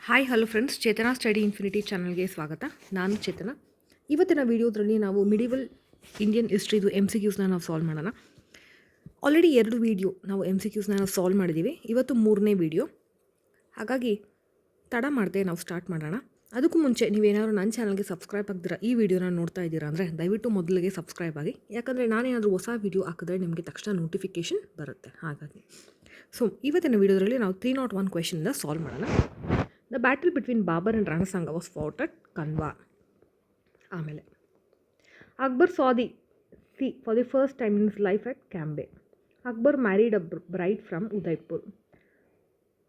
Hi hello friends, ಚೇತನ study infinity ಚಾನಲ್ಗೆ ಸ್ವಾಗತ. ನಾನು ಚೇತನ. ಇವತ್ತಿನ ವೀಡಿಯೋದ್ರಲ್ಲಿ ನಾವು ಮಿಡಿವಲ್ ಇಂಡಿಯನ್ ಹಿಸ್ಟ್ರಿದು MCQsನ ನಾವು ಸಾಲ್ವ್ ಮಾಡೋಣ. ಆಲ್ರೆಡಿ 2 ವೀಡಿಯೋ ನಾವು MCQsನ ನಾವು ಸಾಲ್ವ್ ಮಾಡಿದ್ದೀವಿ. ಇವತ್ತು 3ನೇ ವೀಡಿಯೋ. ಹಾಗಾಗಿ ತಡ ಮಾಡದೆ ನಾವು ಸ್ಟಾರ್ಟ್ ಮಾಡೋಣ. ಅದಕ್ಕೂ ಮುಂಚೆ ನೀವೇನಾದ್ರು ನನ್ನ ಚಾನಲ್ಗೆ ಸಬ್ಸ್ಕ್ರೈಬ್ ಆಗ್ದಿರ ಈ ವಿಡಿಯೋನ ನೋಡ್ತಾ ಇದ್ದೀರಾ ಅಂದರೆ ದಯವಿಟ್ಟು ಮೊದಲಿಗೆ ಸಬ್ಸ್ಕ್ರೈಬ್ ಆಗಿ. ಯಾಕಂದರೆ ನಾನೇನಾದರೂ ಹೊಸ ವೀಡಿಯೋ ಹಾಕಿದ್ರೆ ನಿಮಗೆ ತಕ್ಷಣ ನೋಟಿಫಿಕೇಷನ್ ಬರುತ್ತೆ. ಹಾಗಾಗಿ ಇವತ್ತಿನ ವೀಡಿಯೋದಲ್ಲಿ ನಾವು 301 ಕ್ವೆಶನ್ನ ಸಾಲ್ವ್ ಮಾಡೋಣ. The battle between Babur and Rana Sanga was fought at Kanwa. ಆಮೇಲೆ Akbar saw the sea for the first time in his life at Cambay. Akbar married a bride from Udaipur.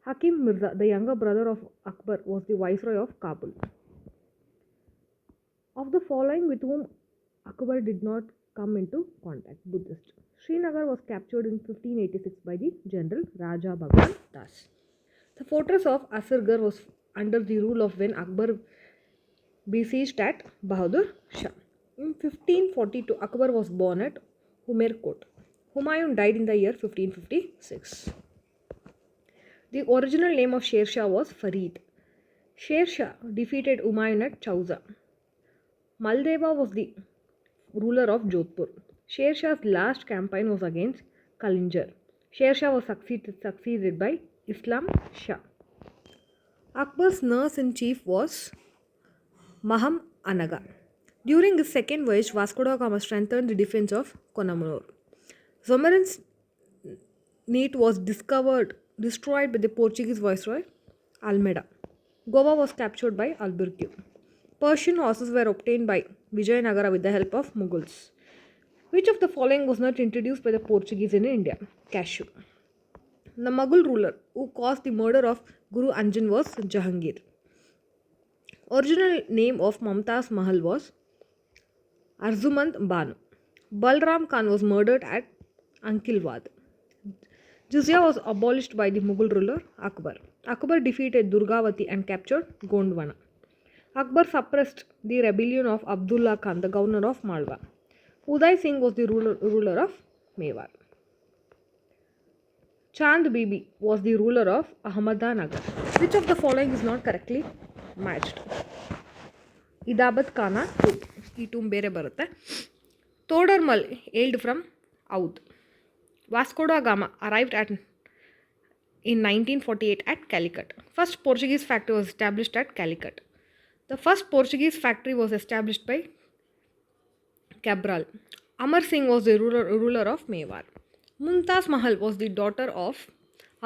Hakim Mirza, the younger brother of Akbar, was the viceroy of Kabul. Of the following with whom Akbar did not come into contact: Buddhist. Srinagar was captured in 1586 by the general Raja Bhagwan Das. The fortress of Asirgarh was under the rule of when Akbar besieged at Bahadur Shah. In 1542, Akbar was born at Umerkot. Humayun died in the year 1556. The original name of Sher Shah was Farid. Sher Shah defeated Humayun at Chauza. Medeival was the ruler of Jodhpur. Sher Shah's last campaign was against Kalinjar. Sher Shah was succeeded by Islam Shah. Akbar's nurse-in-chief was Maham Anaga. During his second voyage, Vasco da Gama strengthened the defense of Conamur. Zomarin's neat was destroyed by the Portuguese viceroy Almeida. Goa was captured by Albuquerque. Persian horses were obtained by Vijayanagara with the help of Mughals. Which of the following was not introduced by the Portuguese in India? Cashew. The Mughal ruler who caused the murder of Guru Anjan was Jahangir. Original name of Mumtaz Mahal was Arzumand Banu. Balram Khan was murdered at Ankilwad. Jizya was abolished by the Mughal ruler Akbar. Akbar defeated Durgavati and captured Gondwana. Akbar suppressed the rebellion of Abdullah Khan, the governor of Malwa. Uday Singh was the ruler of Mewar. Chand Bibi was the ruler of Ahmednagar. Which of the following is not correctly matched? Idabad Khana ಈ tomb ಬೇರೆ ಬರುತ್ತೆ. Todarmal hailed from Oudh. Vasco da Gama arrived in 1948 at Calicut. First Portuguese factory was established at Calicut. The first Portuguese factory was established by Cabral. Amar Singh was the ruler of Mewar. Mumtaz Mahal was the daughter of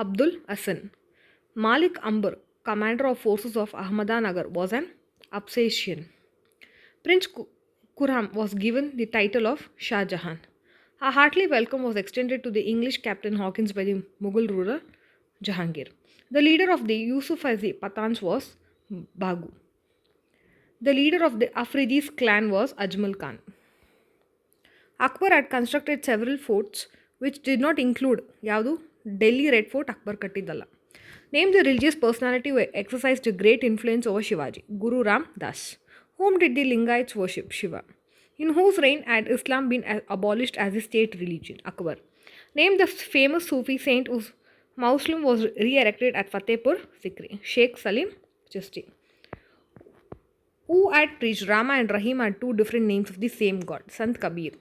Abdul Hassan. Malik Ambar, commander of forces of Ahmednagar, was an Absesian. Prince Khurram was given the title of Shah Jahan. A hearty welcome was extended to the English Captain Hawkins by the Mughal ruler Jahangir. The leader of the Yusufizi Pathans was Bagu. The leader of the Afridis clan was Ajmal Khan. Akbar had constructed several forts which did not include Yadu Delhi Red Fort. Akbar Kattidalla. Name the religious personality who exercised a great influence over Shivaji. Guru Ram Das. Whom did the Lingaites worship? Shiva. In whose reign had Islam been abolished as a state religion? Akbar. Name the famous Sufi saint whose mausoleum was re-erected at Fatehpur Sikri. Sheikh Salim Chishti. Who had preached Rama and Rahim had two different names of the same god? Sant Kabir.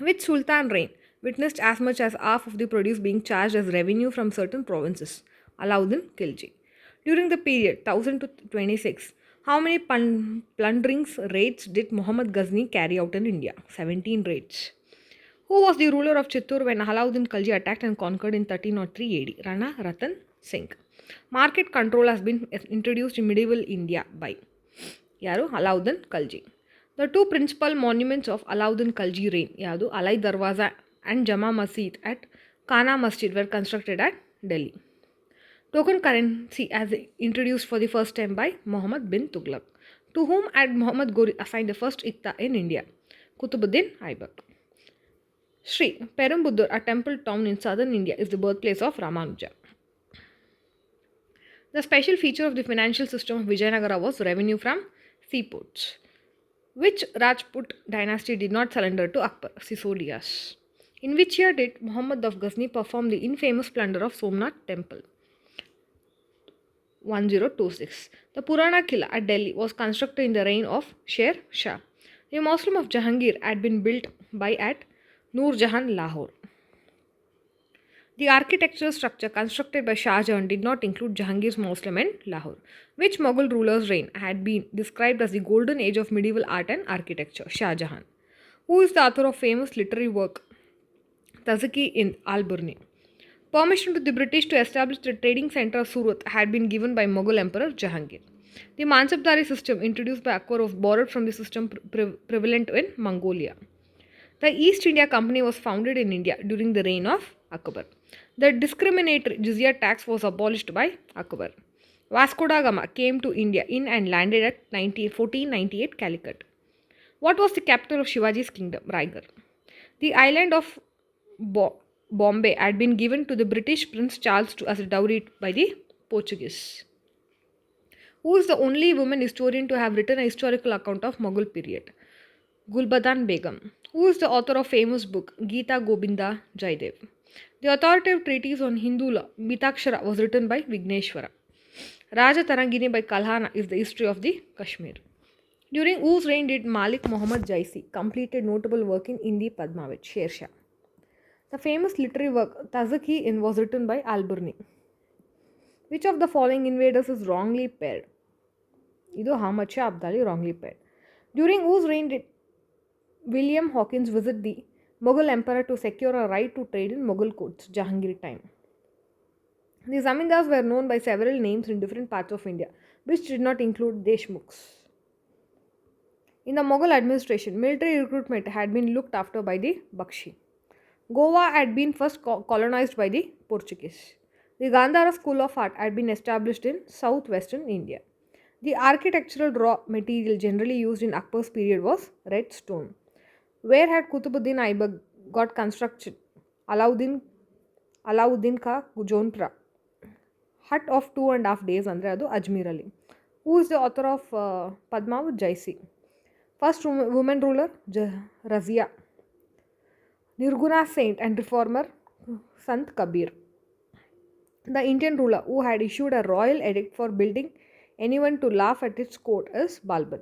Which Sultan reign witnessed as much as half of the produce being charged as revenue from certain provinces? Alauddin Khilji. During the period 1000 to 26, how many plunderings raids did Muhammad Ghazni carry out in India? 17 raids. Who was the ruler of Chittor when Alauddin Khilji attacked and conquered in 1303 AD? Rana Ratan Singh. Market control has been introduced in medieval India by Yaru Alauddin Khilji. The two principal monuments of Alauddin Khilji reign, Yadu Alai Darwaza and Jama Masjid at Kana Masjid, were constructed at Delhi. Token currency as introduced for the first time by Muhammad bin Tughlaq. To whom had Muhammad Ghori assigned the first Iqta in India? Kutubuddin Aibak. Sri Perumbudur, a temple town in southern India, is the birthplace of Ramanuja. The special feature of the financial system of Vijayanagara was revenue from seaports. Which Rajput dynasty did not surrender to Akbar? Sisodias. In which year did Muhammad of Ghazni perform the infamous plunder of Somnath temple? 1026. The Purana Killa at Delhi was constructed in the reign of Sher Shah. The Mausoleum of Jahangir had been built by at Noor Jahan, Lahore. The architectural structure constructed by Shah Jahan did not include Jahangir's mausoleum in Lahore, which Mughal ruler's reign had been described as the golden age of medieval art and architecture. Shah Jahan, who is the author of famous literary work Tazaki in Al-Burni. Permission to the British to establish the trading center of Surat had been given by Mughal Emperor Jahangir. The Mansabdari system introduced by Akbar was borrowed from the system prevalent in Mongolia. The East India Company was founded in India during the reign of Akbar. The discriminatory jizya tax was abolished by Akbar. Vasco da Gama came to India in and landed at 1498 Calicut. What was the capital of Shivaji's kingdom? Raigarh. The island of Bombay had been given to the British Prince Charles as a dowry by the Portuguese. Who is the only woman historian to have written a historical account of Mughal period? Gulbadan Begum. Who is the author of famous book Gita Govinda Jaidev? The authoritative treatise on Hindu law Mitakshara was written by Vigneshwara. Raja Tarangini by Kalhana is the history of the Kashmir. During whose reign did Malik Muhammad Jaisi completed notable work in Indi Padmavit, Sher Shah? The famous literary work Tazaki was written by Al-Burni. Which of the following invaders is wrongly paired? Ido Ahmad Shah Abdali wrongly paired. During whose reign did William Hawkins visit the Mughal emperor to secure a right to trade in Mughal courts, Jahangir time? The Zamindars were known by several names in different parts of India, which did not include Deshmukhs. In the Mughal administration, military recruitment had been looked after by the Bakshi. Goa had been first colonized by the Portuguese. The Gandhara school of art had been established in southwestern India. The architectural raw material generally used in Akbar's period was red stone. Where had Qutbuddin Aibak got constructed? Alauddin Ka Jonpura. Hut of 2.5 days andre adu Ajmeerali. Who is the author of Padmavat Jaisi? First woman ruler Razia. Nirguna saint and reformer Sant Kabir. The Indian ruler who had issued a royal edict for building anyone to laugh at its court is Balban.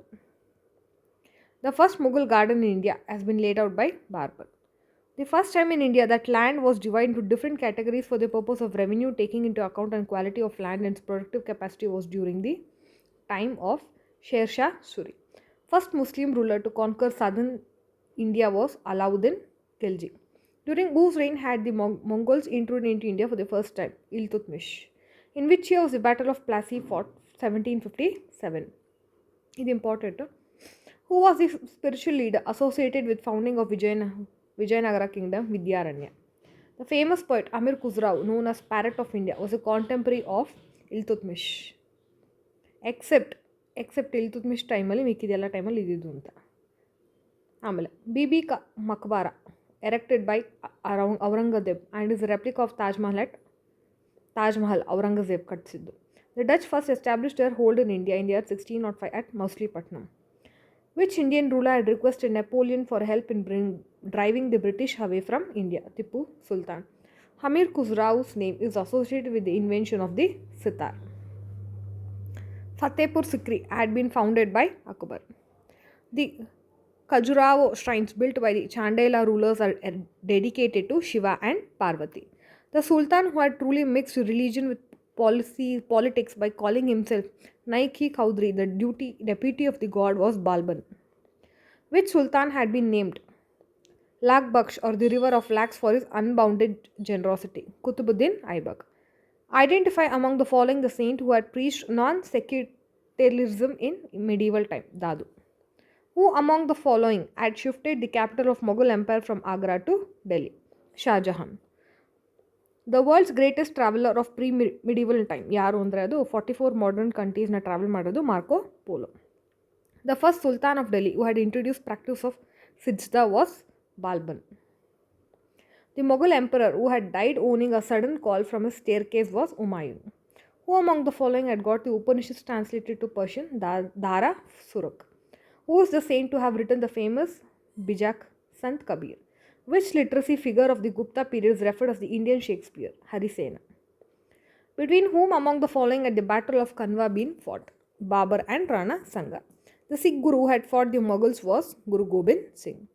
The first Mughal garden in India has been laid out by Barbar. The first time in India that land was divided into different categories for the purpose of revenue taking into account and quality of land and its productive capacity was during the time of Sher Shah Suri. First Muslim ruler to conquer southern India was Alauddin Khilji. During whose reign had the Mongols intruded into India for the first time? Iltutmish. In which year was the Battle of Plassey fought? 1757. This is important. Who was the spiritual leader associated with founding of Vijayanagara kingdom? Vidyaranya. The famous poet Amir Khusrau, known as Parrot of India, was a contemporary of Iltutmish. Except Iltutmish time ಅಲ್ಲಿ ಮಿಕ್ಕಿದೆಲ್ಲ ಟೈಮಲ್ಲಿ ಇದ್ದಿದ್ದು ಅಂತ. ಆಮೇಲೆ Bibi ಮಕ್ಬಾರ erected by Aurangzeb and is a replica of Taj Mahal Aurangzeb ಕಟ್ಟಿಸಿದ್ದು. The Dutch first established their hold in India in the year 1605 at Mauchlypatnam. Which Indian ruler had requested Napoleon for help in driving the British away from India? Tipu Sultan. Amir Khusrau's name is associated with the invention of the sitar. Fatehpur Sikri had been founded by Akbar. The Khajuraho shrines built by the Chandela rulers are dedicated to Shiva and Parvati. The Sultan who had truly mixed religion with politics by calling himself Naiki Kaudri, the deputy of the god, was Balban. Which Sultan had been named Lakh Baksh or the river of lakhs for his unbounded generosity? Qutbuddin Aibak. Identify among the following the saint who had preached non-sectarianism in medieval time. Dadu. Who among the following had shifted the capital of Mughal Empire from Agra to Delhi? Shah Jahan. The world's greatest traveler of pre-medieval time. Yaru andre adu 44 modern countries na travel madodu Marco Polo. The first Sultan of Delhi who had introduced practice of Sijda was Balban. The Mughal emperor who had died owning a sudden call from his staircase was Humayun. Who among the following had got the Upanishads translated to Persian? Dara Surak. Who is the saint to have written the famous Bijak? Sant Kabir. Which literacy figure of the Gupta period is referred as the Indian Shakespeare? Harisena. Between whom among the following at the Battle of Kanwa been fought? Babar and Rana Sanga. The Sikh Guru who had fought the Mughals was Guru Gobind Singh.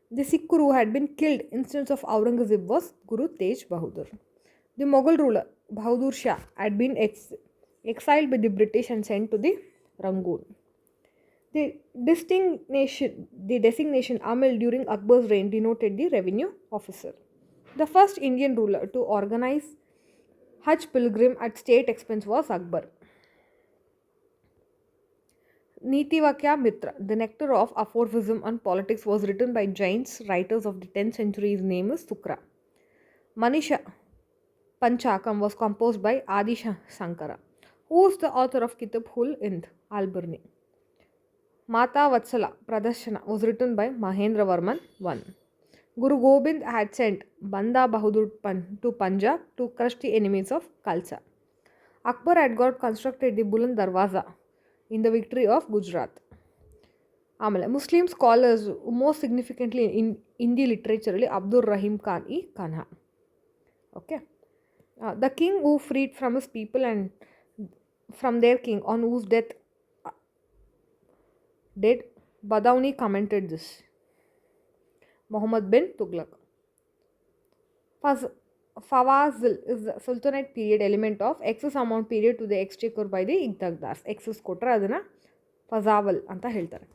The Sikh Guru who had been killed instead of Aurangzeb was Guru Tej Bahadur. The Mughal ruler Bahadur Shah had been exiled by the British and sent to the Rangoon. The designation Amil during Akbar's reign denoted the revenue officer. The first Indian ruler to organize Hajj pilgrim at state expense was Akbar. Nitivakya Mitra, the nectar of aphorism on politics, was written by Jains writers of the 10th century. His name is Sukra. Manisha Panchakam was composed by Adi Sankara. Who is the author of Kitab Hul Ind Alberni? Mata Vatsala Pradarshana was written by Mahendra Varman I. Guru Gobind had sent Banda Bahadur to Punjab to crush the enemies of Khalsa. Akbar had got constructed the Buland Darwaza in the victory of Gujarat. Muslim scholars most significantly in Hindi literature Abdul Rahim Khan e Kanha. Okay. The king who freed from his people and from their king on whose death Badauni commented this. Muhammad bin Tughlaq. Fawazil is the Sultanate period element of excess amount period to the exchequer by the Iqtadars. Excess kotra adana Fazawal anta heltare.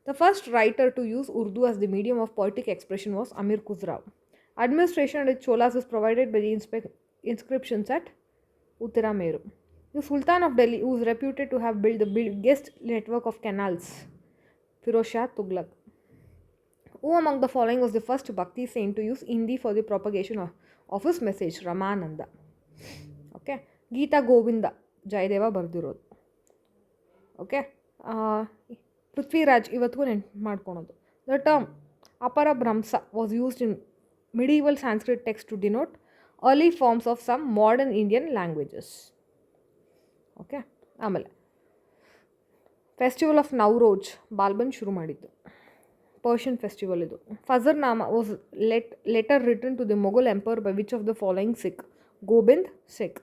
The first writer to use Urdu as the medium of poetic expression was Amir Khusrau. Administration at Cholas is provided by the inscriptions at Uttara Meru. The Sultan of Delhi, who is reputed to have built the biggest network of canals, Firoz Shah Tughlaq. Who among the following was the first Bhakti saint to use Hindi for the propagation of his message? Ramananda. Okay. Geeta Govinda, Jayadeva Bardirodu. Okay. Prithviraj, ivatku ಮಾಡ್ಕೊಳೋದು. The term Apara Brahmsa was used in medieval Sanskrit text to denote early forms of some modern Indian languages. Okay. ಆಮೇಲೆ festival of Navroz Balban ಶುರು ಮಾಡಿದ್ದು. Persian festival idu. Fazarnama was letter written to the Mughal emperor by which of the following Sikh? Gobind Sikh.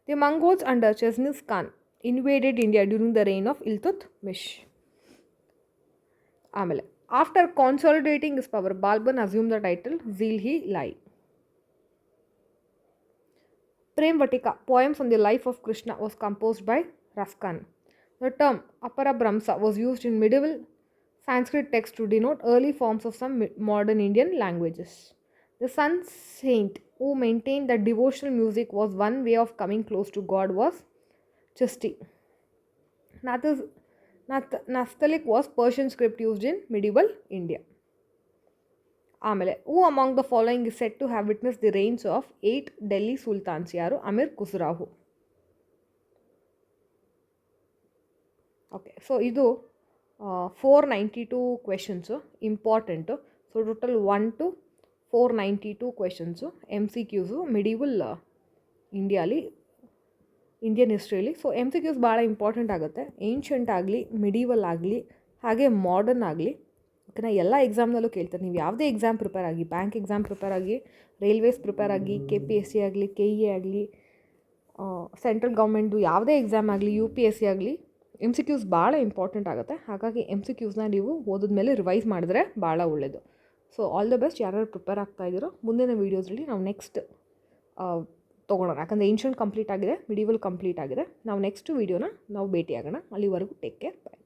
The Mongols under Genghis Khan invaded India during the reign of Iltutmish. After consolidating his power, Balban assumed the title Zil-hi-Lai. Prem Vatika, poems on the life of Krishna, was composed by Raskan. The term Apara Brahmsa was used in medieval Sanskrit text to denote early forms of some modern Indian languages. The sun saint who maintained that devotional music was one way of coming close to God was Chasti. Nastaliq was Persian script used in medieval India. Who among the following is said to have witnessed the reigns of 8 Delhi Sultans? Yaru? Amir Khusrau. Okay, so idu 492 questions important. So total 1 to 492 questions MCQs medieval Indian history. So MCQs ಭಾಳ important ಆಗುತ್ತೆ. Ancient ಆಗಲಿ, ಮಿಡೀವಲ್ ಆಗಲಿ, ಹಾಗೆ modern ಆಗಲಿ. ಓಕೆನಾ, ಎಲ್ಲ ಎಕ್ಸಾಮ್ನಲ್ಲೂ ಕೇಳ್ತಾರೆ. ನೀವು ಯಾವುದೇ ಎಕ್ಸಾಮ್ ಪ್ರಿಪೇರ್ ಆಗಿ, ಬ್ಯಾಂಕ್ ಎಕ್ಸಾಮ್ ಪ್ರಿಪೇರ್ ಆಗಿ, ರೈಲ್ವೇಸ್ ಪ್ರಿಪೇರ್ ಆಗಿ, KPSC ಆಗಲಿ, KE ಆಗಲಿ, ಸೆಂಟ್ರಲ್ ಗೌರ್ಮೆಂಟ್ದು ಯಾವುದೇ ಎಕ್ಸಾಮ್ ಆಗಲಿ, UPSC ಆಗಲಿ, MCQs ಭಾಳ ಇಂಪಾರ್ಟೆಂಟ್ ಆಗುತ್ತೆ. ಹಾಗಾಗಿ MCQsನ ನೀವು ಓದಿದ್ಮೇಲೆ ರಿವೈಸ್ ಮಾಡಿದ್ರೆ ಭಾಳ ಒಳ್ಳೆಯದು. So all the best. ಯಾರ್ಯಾರು ಪ್ರಿಪೇರ್ ಆಗ್ತಾ ಇದ್ದೀರೋ ಮುಂದಿನ ವೀಡಿಯೋಸಲ್ಲಿ ನಾವು ನೆಕ್ಸ್ಟ್ ತೊಗೊಳೋಣ. ಯಾಕಂದರೆ ಏನ್ಷಂಟ್ ಕಂಪ್ಲೀಟ್ ಆಗಿದೆ, ಮಿಡೀವಲ್ ಕಂಪ್ಲೀಟ್ ಆಗಿದೆ. ನಾವು ನೆಕ್ಸ್ಟ್ ವೀಡಿಯೋನ ನಾವು ಭೇಟಿಯಾಗೋಣ. ಅಲ್ಲಿವರೆಗೂ ಟೇಕ್ ಕೇರ್, ಬಾಯ್.